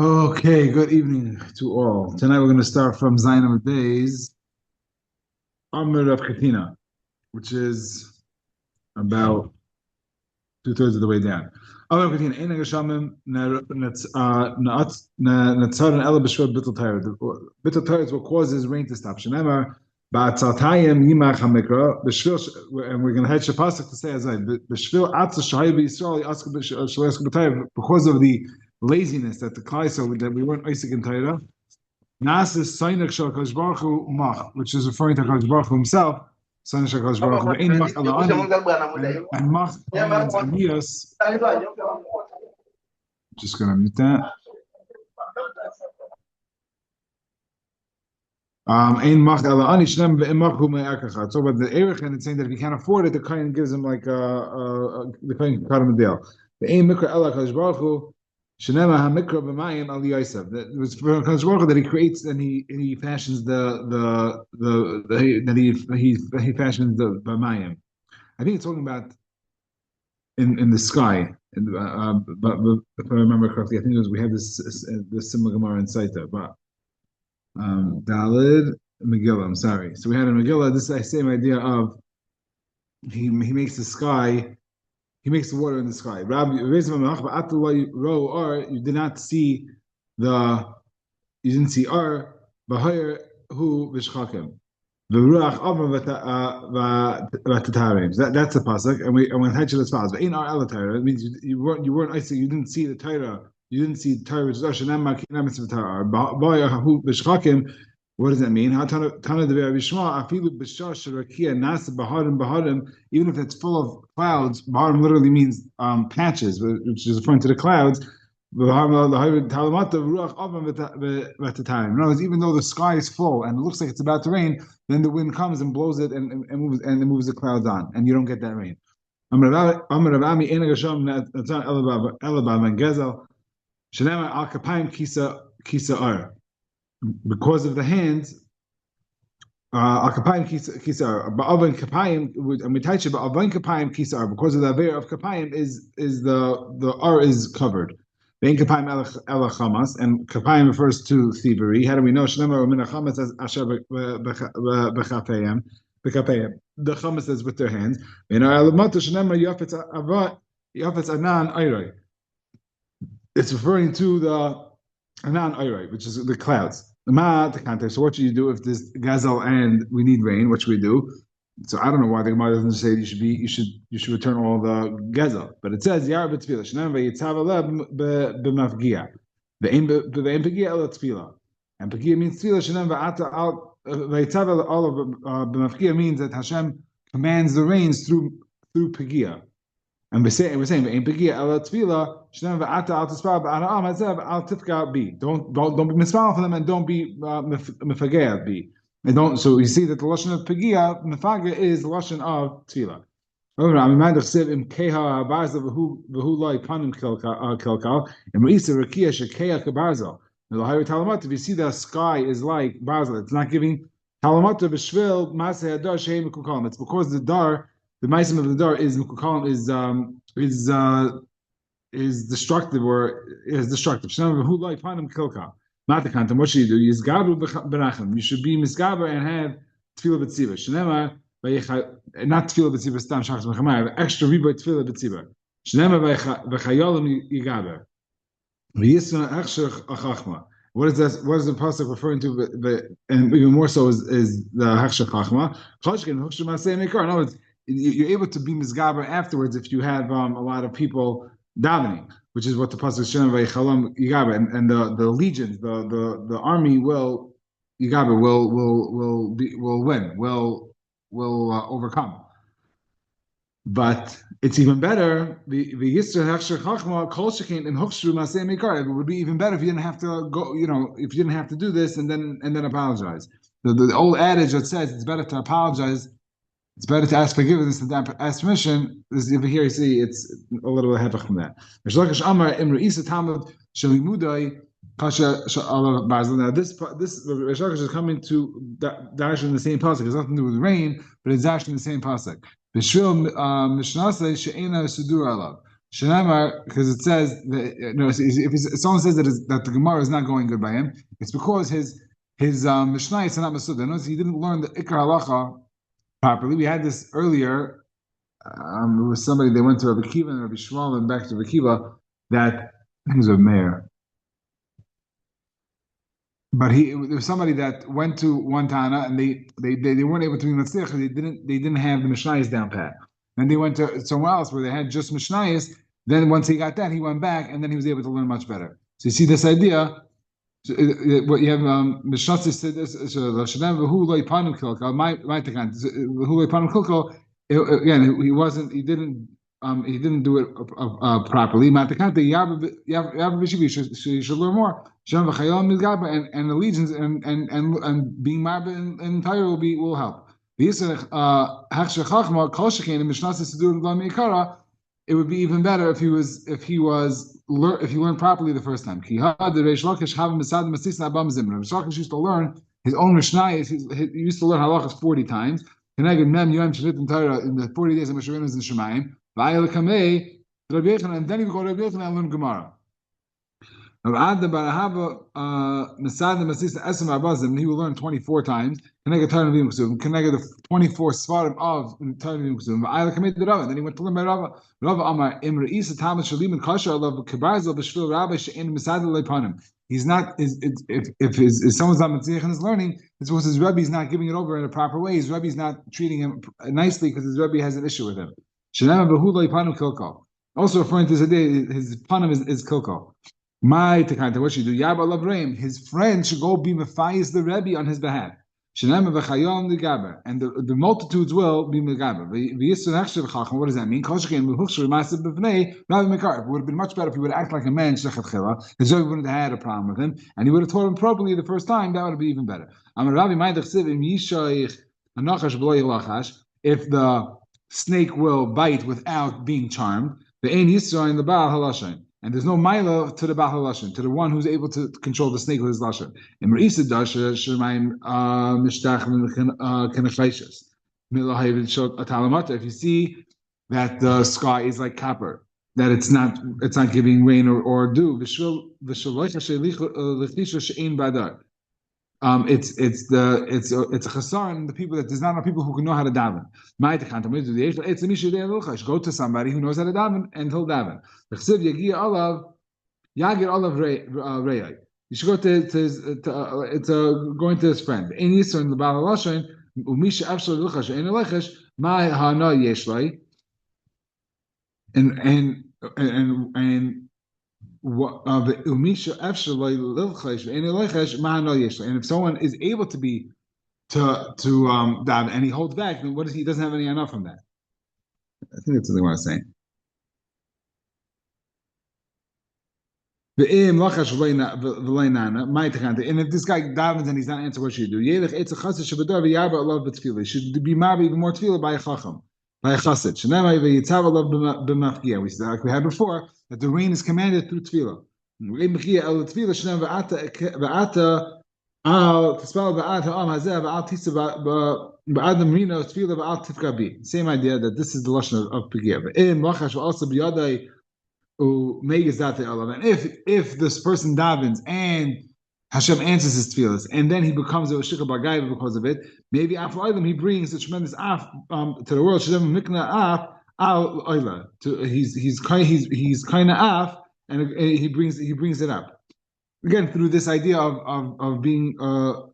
Okay, good evening to all. Tonight we're going to start from Zayin of Days, Amr of Katina, which is about two-thirds of the way down. Amr of Katina, Ein Geshamim, Netzar Ela B'Shvat Bittul Torah. Bittul Torah is what causes rain to stop. Shenemar, Ba'atzaltayim Yimach HaMikra, and we're going to head Shapasik to say as I, B'Shvil Atza Shahai B'Yisrael, Shalesk B'Torah, because of the laziness that the Klai saw, that we weren't Isaac in Torah. Nas is Sainik Shal Kadosh Baruch Hu Mach, which is referring to Kadosh Baruch Hu himself. Sainik Shal Kadosh Baruch Hu Ve'ein Mach Ala'ani and Mach means Anias. Just gonna mute that. Ein Mach Ala'ani Shnem Ve'ein Mach Hu Me'akacha. So about the Erech, and it's saying that if he can't afford it, the Kain gives him like the Kain cut him a deal. Ve'ein Mikra Ela Kadosh Baruch Hu. Shenema HaMikra B'Mayim Al Yosef. That was for Kadosh Baruch Hu that he creates and he fashions the that he fashions the B'Mayim. I think it's talking about in the sky. But if I remember correctly, I think it was we have this similar Gemara in Saita. But Dalid Megillah. I'm sorry. So we had in Megillah this same idea of he makes the sky. He makes the water in the sky. You did not see you didn't see ar, b'hayr hu v'shchakim. V'ruach avram v'tatarim. That's the pasuk, and we had as follows. But in our elatayra, it means you weren't Isaac. You didn't see the Torah. You didn't see the Torah, which is Hashanam Makinam Mitzvah B'hayr hu v'shchakim. What does that mean? Even if it's full of clouds, baharim literally means patches, which is referring to the clouds. In other words, even though the sky is full and it looks like it's about to rain, then the wind comes and blows it and moves the clouds on, and you don't get that rain. Because of the hands, Al-Kapayim Kisar, Ba'avan Kapayim, and we touch it, Ba'avan Kapayim Kisar, because of the Aver of Kapayim is the R is covered. Vein Kapayim Ela Chamas, and Kapayim refers to thievery. How do we know? Shnema or Mina Chamas as Asher B'Kapayim. The Chamas is with their hands. In our Alamata Shnema Yafetz Anan Ayray. It's referring to the Anan Ayray, which is the clouds. The context. So what should you do if there's gazelle and we need rain? What should we do? So I don't know why the Gemara doesn't say you should return all the gazelle, but it says Yar b'tefila shenam v'yitzav aleh b'mafgia ve'im pegia ela tefila, and pegia means tefila shenam v'ata al v'yitzav aleh b'mafgia means that Hashem commands the rains through pegia. And we're saying ve'im pegia ela tefila shenam v'ata al tispal b'ana'am hazev al tifka bi. Don't be misfal for them, and don't be mefagea bi. And don't. So you see that the lashon of pegia mefaga is the lashon of tefillah. However, I'm reminded of im keha barzel v'hu loy panim kelkal and reisa rakia shekeha kabarzel. The higher talamat, if you see the sky is like barzel, it's not giving talamat b'shvil maseh hadar shei mekukalim. It's because the meisim of the dar is mekukalim is destructive or is destructive. Shnam v'hu loy panim kelkal. Not the content. What should you do? Yizgabu berachim. You should be misgaber and have tefillah b'tziva. Shnema not tefillah b'tziva stam shachas mechamay. Extra riboy tefillah b'tziva. Shnema v'chayolim yigaber. V'yisna echshach achachma. What is that? What is the pasuk referring to? And even more so is the hechshach chachma. Chashkin hechshach masei mekar. In other words, you're able to be misgaber afterwards if you have a lot of people davening, which is what the pasuk Shem v'yichalam yigaber, and the legions, the army will yigaber will win, will overcome. But it's even better. The yisra hechsher chachma kol shekein in hokshru masei mikar. It would be even better if you didn't have to go. If you didn't have to do this and then apologize. The old adage that says it's better to apologize. It's better to ask forgiveness than to ask permission. This over here, you see, it's a little bit hefech from that. Now, this Rish Lakish is coming to dash in the same pasuk. It has nothing to do with rain, but it's actually in the same pasuk. Shenamar, because it says that if someone says that the Gemara is not going good by him, it's because his Mishnah is not Masuda. Notice he didn't learn the Ikar Halacha properly. We had this earlier. It was somebody, they went to Rabbi Kiva and Rabbi Shmuel and back to Rabbi Kiva, that I think it was a mayor. But there was somebody that went to one Tana and they weren't able to be Matzliach because they didn't have the Mishnayos down pat. And they went to somewhere else where they had just Mishnayos. Then once he got that, he went back and then he was able to learn much better. So you see this idea. What you have Mishnah said this who loy panim kilko my takan who loy panim kilko again he didn't do it properly. You should learn more. And allegiance and being marba in Torah will help. It would be even better if he learned properly the first time. Reish Lakish used to learn his own Mishnah. He used to learn halachas 40 times. In the 40 days of Meshuvim is in Shemayim. And then he would go to Rabbi Yochanan and learn Gemara. He will learn 24 times. Connected the 24 svarim of Tarnavim Ksuvim. And then he went to learn by Rava. Rava Amar Imra Isa Talmud Shalim and Kasher Allah Kibarzel B'Shvil Rabbi She'en Misad Leipanim. He's not if someone's not mitzvah in his learning, it's because his Rebbe is not giving it over in a proper way. His Rebbe is not treating him nicely because his Rebbe has an issue with him. Also referring to his panim is kilko. My tekanta, what should you do? Yabba Lavraim, his friend should go be mefayis the Rebbe on his behalf. And the multitudes will be megaber. What does that mean? It would have been much better if he would act like a man. His Rebbe wouldn't have had a problem with him, and he would have taught him properly the first time. That would be even better. If the snake will bite without being charmed, the ein yisra in the baal halashin. And there's no mila to the Baal HaLashon, to the one who's able to control the snake with his Lashon. If you see that the sky is like copper, that it's not giving rain or dew, it's a chasar, the people that there's not enough people who can know how to daven. Go to somebody who knows how to daven and he'll daven. You should go to going to his friend. And if someone is able to daven and he holds back, then he doesn't have any enough from that. I think that's what they want to say. And if this guy davens and he's not answering, what should you do? You should be married even more tefillah by a chacham, by a chassid. We said, like we had before, that the rain is commanded through tefillah. Same idea that this is the lashon of pigiyah. And if this person davens and Hashem answers his tefillas, and then he becomes a shikha bagayv because of it, maybe after Olam he brings a tremendous af to the world. He's kind of af, and he brings it up again through this idea of being a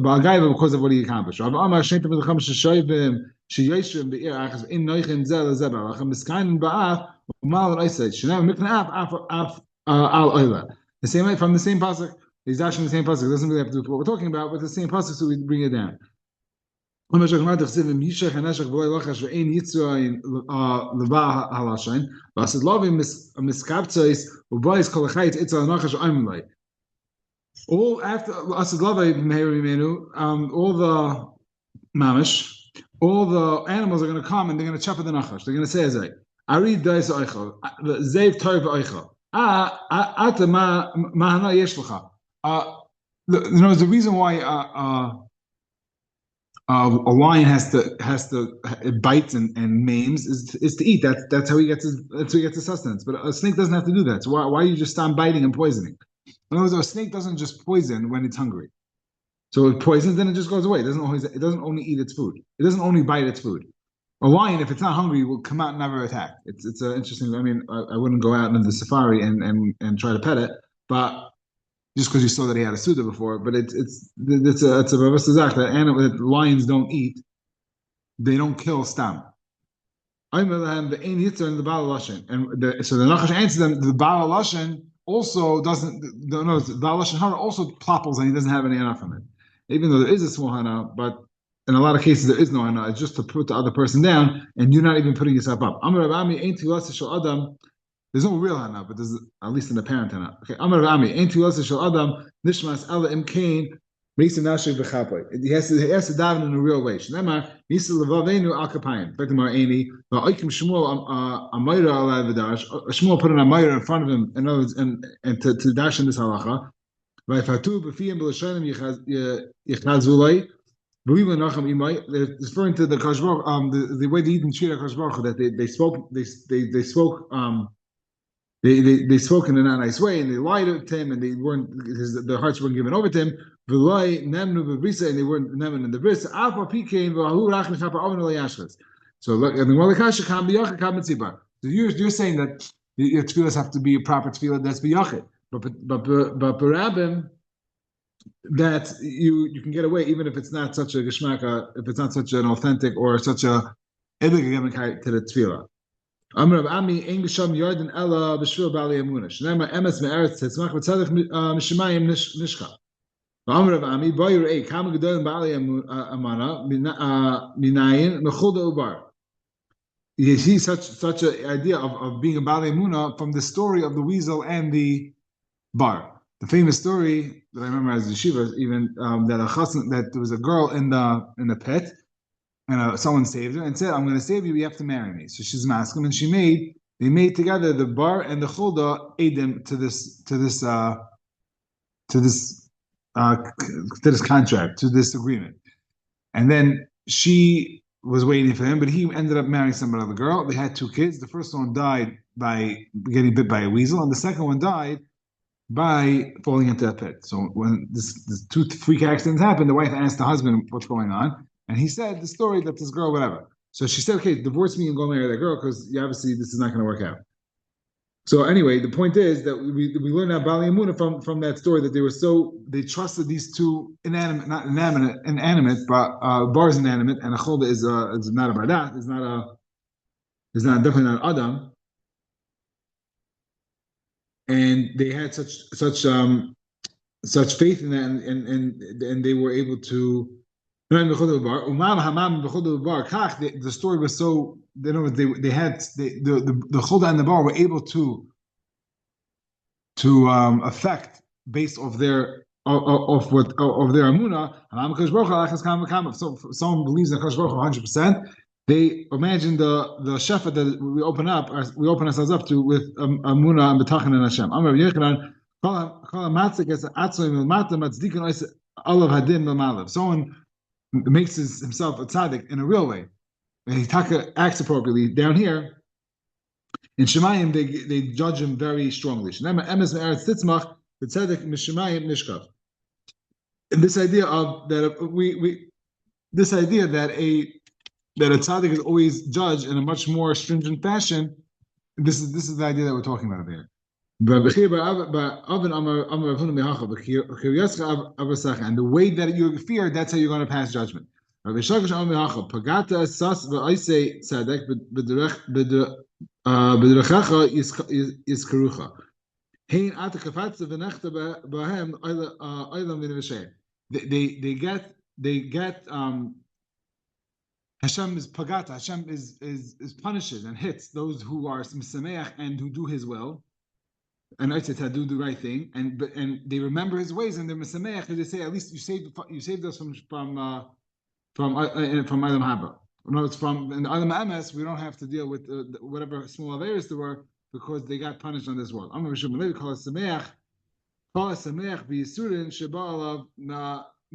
bagayv because of what he accomplished. The same way from the same pasuk. He's dashing the same pasuk. It doesn't really have to do with what we're talking about, but the same pasuk, so we bring it down. All after all the mamish, all the animals are going to come and they're going to chop at the nachash. They're going to say, "Azay, Ari dais oichel, zeiv toiv oichel. Ata mahana yesh lecha." The reason why a lion has to it bites and maims is to eat. That's how he gets his sustenance. But a snake doesn't have to do that. So why you just stop biting and poisoning? In other words, a snake doesn't just poison when it's hungry. So it poisons, then it just goes away. It doesn't only eat its food. It doesn't only bite its food. A lion, if it's not hungry, will come out and never attack. It's an interesting. I mean, I wouldn't go out into the safari and try to pet it, but just because you saw that he had a Suda before, but it's a Ravasazak that lions don't eat, they don't kill stam. I'm the Ein Yitzar and the Baal Lashon. And so the Nachash answers them, the Baal Lashon also doesn't, no, the Baal Lashon Hana also plopples and he doesn't have any Hana from it. Even though there is a small Hana, but in a lot of cases there is no Hana, it's just to put the other person down and you're not even putting yourself up. Amar Rav Ami Ein Tfilas Shel Adam. There's no real hana, but there's at least an apparent hana. Okay, Amar Rami, ain't tefillah shel Adam nishmas ela imkain reisim nashik b'chapoy. He has to daven in a real way. Shnema nisa levavenu al kapayim. Back to Mar'ani, va'oikim Shmuel amayra ala v'dash. Shmuel put an amayra in front of him, in other words, and to dash in this halacha. Va'ifatu b'fiyim b'lashanim yichazulay. Referring to the Kashbar, the way the Eden treated Kashbar, that they spoke they spoke in a not nice way, and they lied to him, and they weren't their hearts weren't given over to him. And they weren't nemen in the bris. So look, so you're saying that your tefillas have to be a proper tefillah that's biyachid, but barabim that you can get away even if it's not such a geshmaka, if it's not such an authentic or such a edik to the tefillah. Amar Rav Ami ein b'sham yarden ela b'shvil bali amuna. Shnema emes me'eretz tetzmach v'tzadich mishemayim nishcha. Amar Rav Ami boyer ei kama gedolim bali amana minayin mechulda ubar. You see such an idea of being a bali amuna from the story of the weasel and the bar. The famous story that I remember as yeshiva, even that there was a girl in the pit. And someone saved her and said, "I'm going to save you. You have to marry me." So she's masking, and they made together the bar and the chulda edim to this contract, to this agreement. And then she was waiting for him, but he ended up marrying some other girl. They had 2 kids. The first one died by getting bit by a weasel, and the second one died by falling into a pit. So when this 2 freak accidents happened, the wife asked the husband what's going on. And he said the story that this girl, whatever. So she said, okay, divorce me and go marry that girl because obviously this is not going to work out. So anyway, the point is that we learned about Bali Amuna from that story that they trusted these 2 inanimate, but bar is inanimate and a cholda is not a badat, is definitely not Adam. And they had such faith in that and they were able to. The story was so they had the Chulda and the Bar were able to affect based of their of their Amuna. So if someone believes in Kadosh Baruch Hu 100%, they imagine the shefa that we open ourselves up to with Amuna and B'tachan and Hashem. Amar Yechanan kol matzik es atzoi milmata matzdikin ois olav hadin milmalav. Someone makes himself a tzaddik in a real way, and he acts appropriately. Down here in Shemayim, they judge him very strongly. And this idea of that this idea that a tzaddik is always judged in a much more stringent fashion. This is the idea that we're talking about here. And the way that you fear, that's how you're going to pass judgment. And they get Hashem is pagata. Hashem is punishes and hits those who are misameach and who do His will. And I said to do the right thing, and they remember His ways, and they're misameach. They say, at least you saved us from Adam Haba. No, it's from in Adam Ames. We don't have to deal with whatever small averis there were because they got punished on this world. I'm going to call it sameach. Call it sameach b'yisurin sheba'alav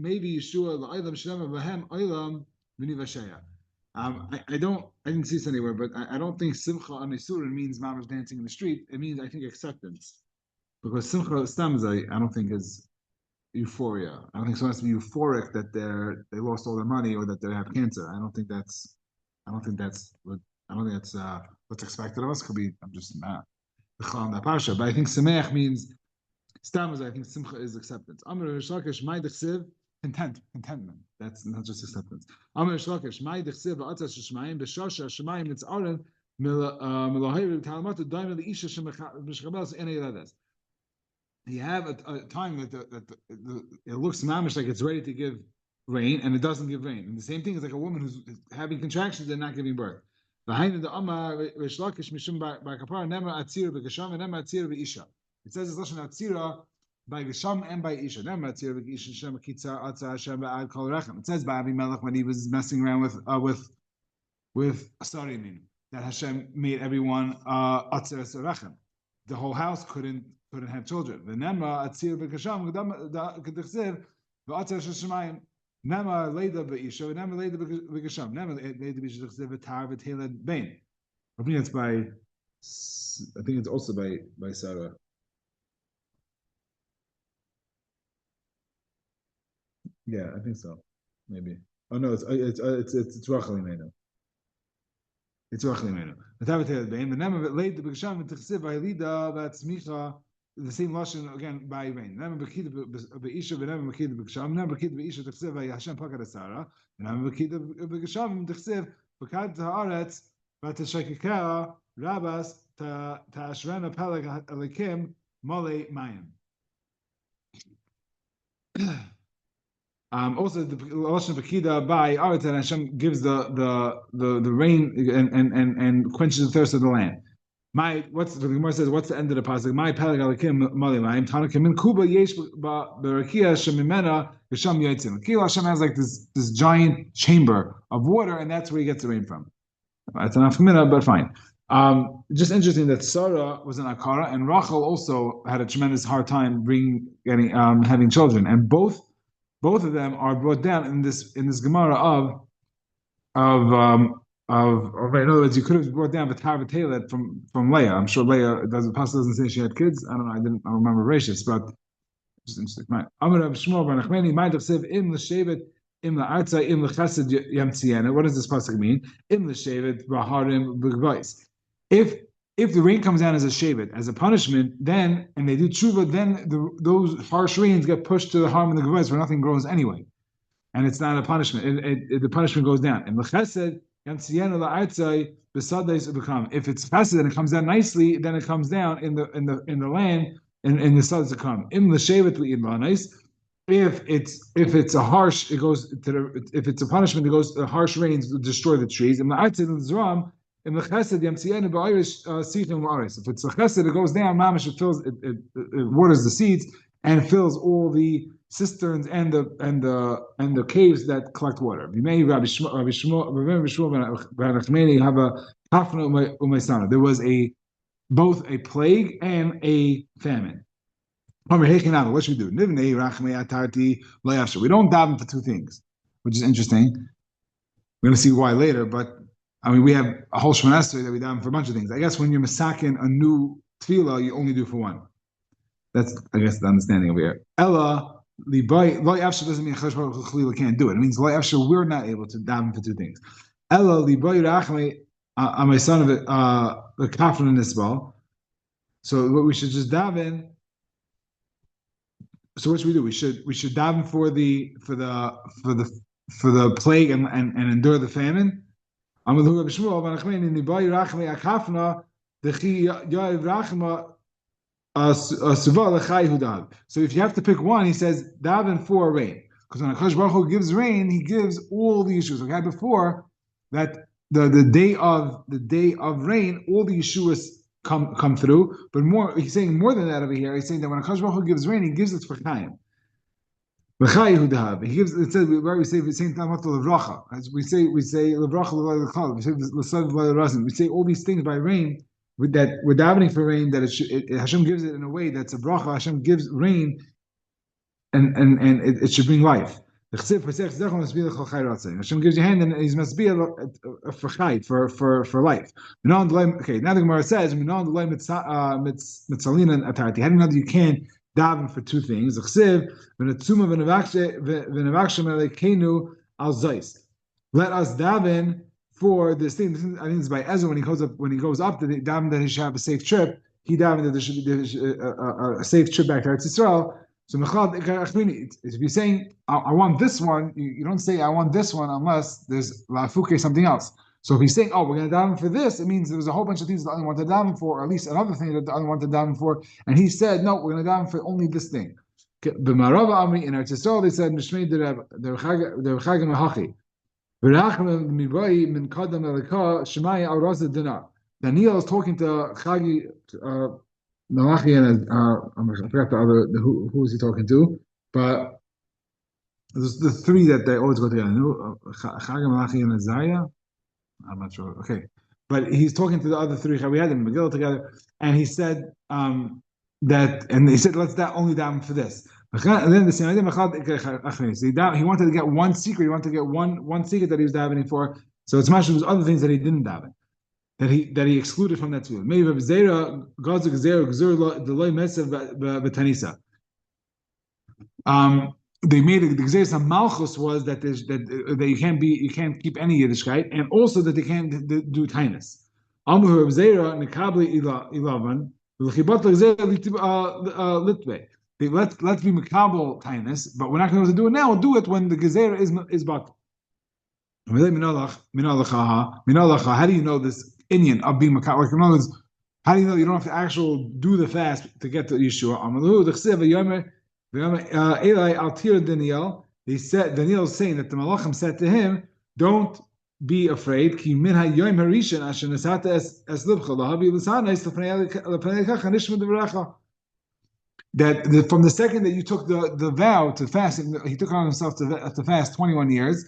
maybe Yeshua la'olam shlema b'hem olam v'nivashaya. I didn't see this anywhere, but I don't think simcha on Isurin means mama's dancing in the street. It means, I think, acceptance. Because simcha stamza, I don't think is euphoria. I don't think someone has to be euphoric that they lost all their money or that they have cancer. I don't think that's what's expected of us. Could be I'm just not that parsha. But I think sameach means stamza. I think simcha is acceptance. Amr Rishlakish my dechsiv contentment. That's not just acceptance. Amr Rishlakish my dechsiv va'atzas sheshmayim b'shasha sheshmayim nitzaren milahayim talmatu daim leisha shemechabels ene yeladas. You have a time that it looks mamish like it's ready to give rain and it doesn't give rain. And the same thing is like a woman who's having contractions and not giving birth. It says it's lashon atzira by Gesham and by Isha. It says by Abimelech when he was messing around with Sarim that Hashem made everyone atzir serachem. The whole house couldn't have children. V'nema atzir v'kasham k'dechsev v'atzir sheshemayim nema leida b'isha v'nema leida v'kasham nema leida b'isha dechsev v'tar v'teled bein. I think it's also by Sarah. Yeah, I think so. Maybe. Oh no, it's Rachel Imenu. It's Rachel Imenu. V'tar v'teled bein. V'nema leida b'kasham v'dechsev v'yelida v'atzmicha. The same lashon again by rain. Never bekida beisha, never bekida b'gesham. Never bekida beisha t'chsev Hashem pakad asara. Never bekida b'gesham t'chsev bekad haaretz v'teshakikera rabas ta'ashrena peleg alikim mole mayim. Also, the lashon bekida by aretz and Hashem gives the rain and quenches the thirst of the land. What's the Gemara says? What's the end of the pasuk? My peleg alikim malimayim tanakim in Kuba yesh berakia shemimena v'sham yotzim. Kila Hashem has like this giant chamber of water, and that's where he gets the rain from. It's enough minute, but fine. Just interesting that Sarah was an akara, and Rachel also had a tremendous hard time having children, and both of them are brought down in this Gemara of in other words, you could have brought down the V'tar v'teled from Leah. I'm sure Leah doesn't say she had kids. I don't know. I don't remember ratios, but just interesting. Right. Amar Rav Shmuel bar Nachmani might have said im l'shevet im la'artzai im l'chesed yamtziena. What does this pasuk mean? Im l'shevet b'harim b'gvais. If the rain comes down as a shevet, as a punishment, then and they do tshuva, then those harsh rains get pushed to the harm and the gvais where nothing grows anyway, and it's not a punishment. The punishment goes down. And l'chesed if it's chesed and it comes down nicely, then it comes down in the land in the suds to come. If it's a harsh, it goes to if it's a punishment, it goes the harsh rains to destroy the trees. If it's a chesed, it goes down, mamish, it fills it waters the seeds and fills all the cisterns and the caves that collect water. There was both a plague and a famine. What should we do? We don't daven for two things, which is interesting. We're going to see why later, but I mean, we have a whole Shemon Esrei that we daven for a bunch of things. I guess when you're masakin a new tefillah, you only do for one. That's, I guess, the understanding over here. Ella, Lo Yafsha doesn't mean Chash Baruch Hu can't do it. It means Lo Yafsha, we're not able to daven for two things. Ella, Liboy Rachme, my son of it, the Kafran in Nisbal. So what we should just daven. So what should we do? We should daven for the plague and endure the famine. So if you have to pick one, he says daven for rain, because when Hakadosh Baruch Hu gives rain, he gives all the issues. Like I had before, that the day of rain, all the Yeshuas come through. But more, he's saying more than that over here. He's saying that when Hakadosh Baruch Hu gives rain, he gives it for Chaim. He gives. It says we say the same time levracha. As we say levracha l'chal. We say l'sav l'razim. We say all these things by rain. With that, we're davening for rain. That Hashem gives it in a way that's a bracha. Hashem gives rain, and it should bring life. Hashem gives you a hand, and he's must be for chai, for life. Okay, now the Gemara says, how do you know that you can't daven for two things? Let us daven for this thing. I think it's by Ezra when he goes up to the daven that he should have a safe trip. He davened that there should be a safe trip back to Eretz Yisrael. So if you're saying I want this one, you don't say I want this one unless there's lafuke something else. So if he's saying, oh, we're going to daven for this, it means there's a whole bunch of things that the other wanted to daven for, or at least another thing that the other wanted to daven for, and he said, no, we're going to daven for only this thing. The Marava Amri in Eretz Yisrael, they said, Mishmei the Chagim Hachi. Daniel is talking to Chagi Malachi and I forgot the other who was he talking to, but there's the three that they always go together. Chagi Malachi and Isaiah. I'm not sure. Okay, but he's talking to the other three. We had them in Megillah together, and he said that, and he said let's only daven for this. And then the same idea, he wanted to get one secret. He wanted to get one secret that he was davening for. So it's much of other things that he didn't daven, that he excluded from that tefillah. Maybe Zera God's Zera Gzur the loy mesav b'tanisa. They made the Gzeres Malchus was that you can't keep any Yiddishkeit, and also that they can't do Tainus. Amru Zera Nikabli Ilavan l'chibat Litve. Let's be Makabel Tainus, but we're not going to do it now. We'll do it when the Gezerah is back. How do you know this Indian of being Makabel? Like, in other words, how do you know you don't have to actually do the fast to get to Yeshua? He said, Daniel is saying that the Malachim said to him, don't be afraid. That from the second that you took the vow to fast, he took on himself to fast 21 years.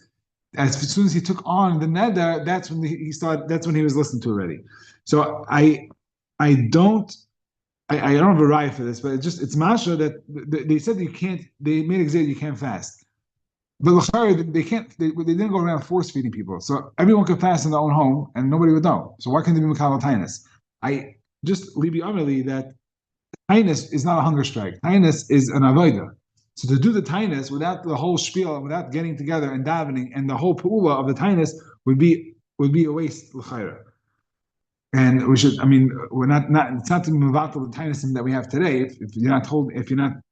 As soon as he took on the neder, that's when he started. That's when he was listened to already. So I don't have a right for this, but it's masha that they said that you can't. They made it you can't fast, but they can't. They didn't go around force feeding people. So everyone could fast in their own home, and nobody would know. So why can't they be makabel tainus? I just libi amrli that. Tainus is not a hunger strike. Tainus is an avodah. So to do the tainus without the whole spiel and without getting together and davening and the whole pu'ula of the tainus would be a waste l'chayra. And we should. I mean, we're not. It's not to mevatel the tainus that we have today. If you're not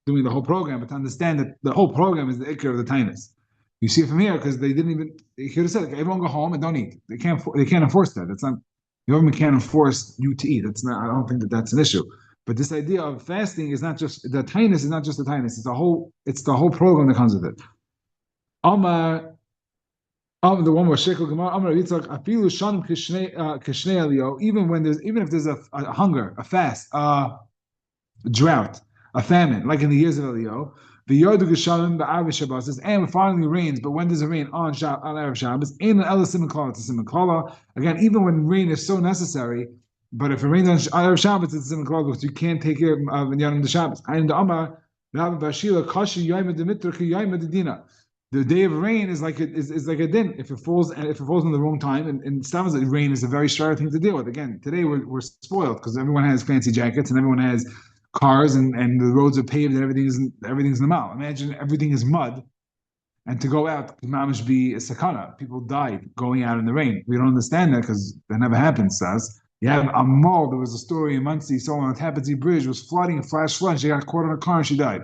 doing the whole program, but to understand that the whole program is the ikr of the tainus. You see it from here because they didn't even. He could have said, okay, everyone go home and don't eat. They can't enforce that. That's not. The government can't enforce you to eat. That's not. I don't think that's an issue. But this idea of fasting is not just the tainus is not just the tainus. It's the whole program that comes with it. Amar, the one where Shekel Gemara Amar Yitzchak Afilu Shanim Kishnei Elio. Even if there's a hunger, a fast, a drought, a famine, like in the years of Elio, the Yardu Geshalim Ba'av Shabbos says, and it finally rains. But when does it rain on Erev Shabbos? In an Ela Siman Kala to Siman Kala. Again, even when rain is so necessary. But if it rains on Erev Shabbos, it's in the because you can't take care of Yanim the Shabbos. The day of rain is like a din. If it falls in the wrong time, and Stam rain is a very short thing to deal with. Again, today we're spoiled because everyone has fancy jackets and everyone has cars and the roads are paved and everything's in the mouth. Imagine everything is mud, and to go out could mamish be a sakana. People die going out in the rain. We don't understand that because that never happens to us. You have a mall. There was a story in Muncie. Someone on the Tappan Zee Bridge was flooding, a flash flood. She got caught in a car and she died.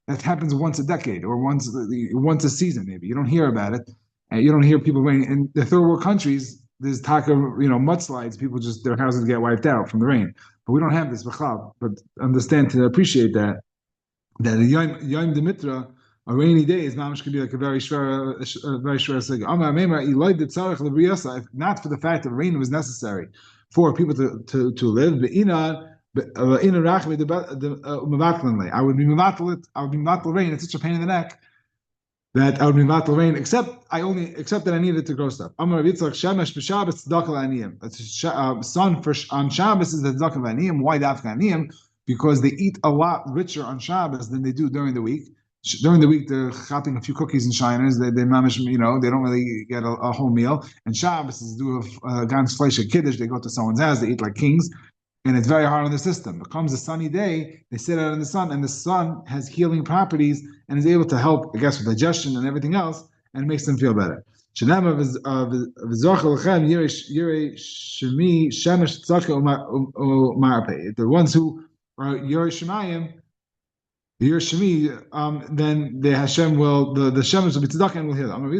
That happens once a decade or once a season, maybe. You don't hear about it, and you don't hear people raining. In the third world countries, there's talk of mudslides. People their houses get wiped out from the rain. But we don't have this. But understand to appreciate that the Yom Dimitra, a rainy day, is mamish could be like a very shver sig. If not for the fact that rain was necessary for people to live, I would be mavatl rain. It's such a pain in the neck that I would be mavatl rain. Except that I needed to grow stuff. Amar Yitzchak shemesh b'Shabbos tzedakah l'aniyim. Sun on Shabbos is the tzedakah l'aniyim. Why dafka aniyim? Because they eat a lot richer on Shabbos than they do during the week. During the week, they're chopping a few cookies and shiners. They manage, they don't really get a whole meal. And Shabbos is do a ganz fleish kiddush. They go to someone's house. They eat like kings, and it's very hard on the system. It comes a sunny day. They sit out in the sun, and the sun has healing properties and is able to help, I guess, with digestion and everything else, and makes them feel better. The ones who are Yerei Shemayim, then the Hashem will, the Shemesh will be tzedakah and will heal them. The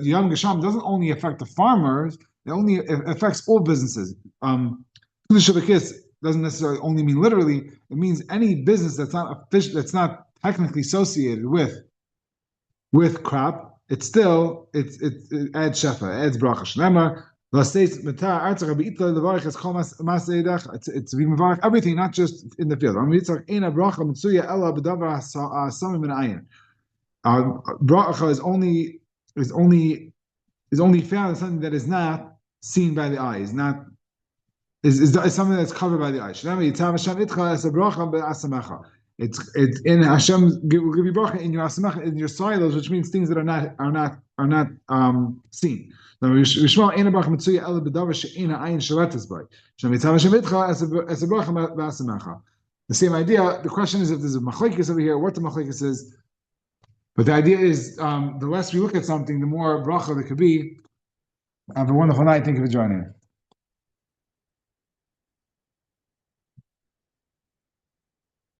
Yom Gesham doesn't only affect the farmers; it only affects all businesses. Doesn't necessarily only mean literally; it means any business that's not official, that's not technically associated with crop. It adds shefa, it adds bracha. Shneimar. It's being mevarach everything, not just in the field. Bracha is only found in something that is not seen by the eye, is something that's covered by the eye. It's in Hashem will give you bracha in your asamecha, in your silos, which means things that are not seen. The same idea. The question is if there's a machlekes over here, what the machlekes is. But the idea is the less we look at something, the more bracha there could be. Have a wonderful night. Thank you for joining.